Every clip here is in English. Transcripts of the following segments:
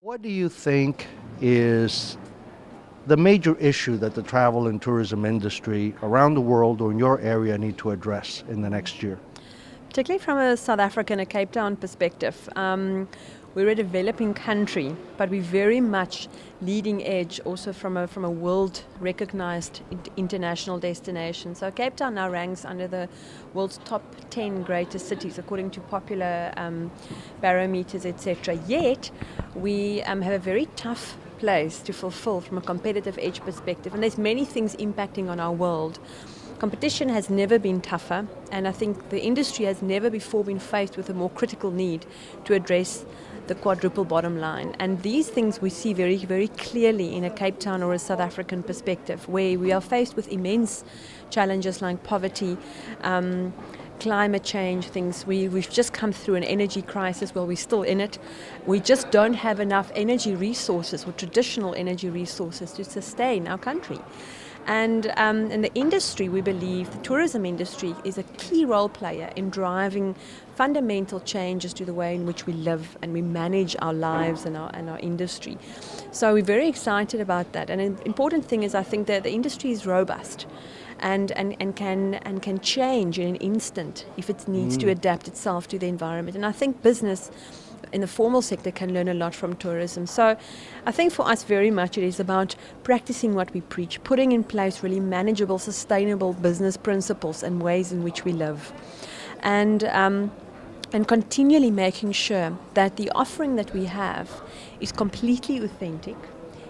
What do you think is the major issue that the travel and tourism industry around the world or in your area need to address in the next year? Particularly from a South African, a Cape Town perspective, we're a developing country, but we're very much leading edge also from a world recognized international destination. So Cape Town now ranks under the world's top 10 greatest cities according to popular barometers, etc. Yet we have a very tough place to fulfill from a competitive edge perspective, and there's many things impacting on our world. Competition has never been tougher, and I think the industry has never before been faced with a more critical need to address the quadruple bottom line. And these things we see very, very clearly in a Cape Town or a South African perspective, where we are faced with immense challenges like poverty, climate change things. We've just come through an energy crisis. Well, we're still in it. We just don't have enough energy resources or traditional energy resources to sustain our country. And in the industry, we believe the tourism industry is a key role player in driving fundamental changes to the way in which we live and we manage our lives and our industry. So we're very excited about that. And an important thing is I think that the industry is robust and can change in an instant if it needs to adapt itself to the environment. And I think business in the formal sector can learn a lot from tourism. So I think for us very much it is about practicing what we preach, putting in place really manageable, sustainable business principles and ways in which we live. And continually making sure that the offering that we have is completely authentic,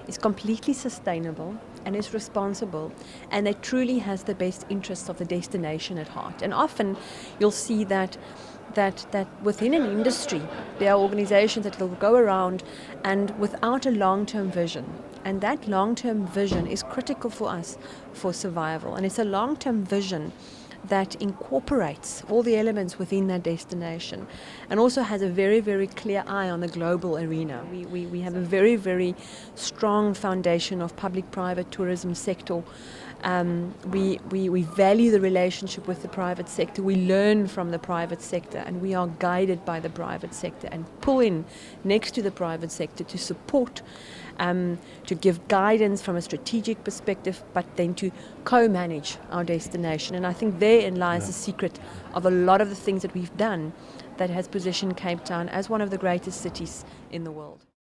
is completely sustainable, and is responsible, and that truly has the best interests of the destination at heart. And often you'll see that within an industry there are organizations that will go around and without a long-term vision, and that long-term vision is critical for us for survival. And it's a long-term vision that incorporates all the elements within that destination and also has a very, very clear eye on the global arena. We have a very, very strong foundation of public-private tourism sector. We value the relationship with the private sector. We learn from the private sector, and we are guided by the private sector and pull in next to the private sector to support, to give guidance from a strategic perspective, but then to co-manage our destination. And I think therein lies the secret of a lot of the things that we've done that has positioned Cape Town as one of the greatest cities in the world.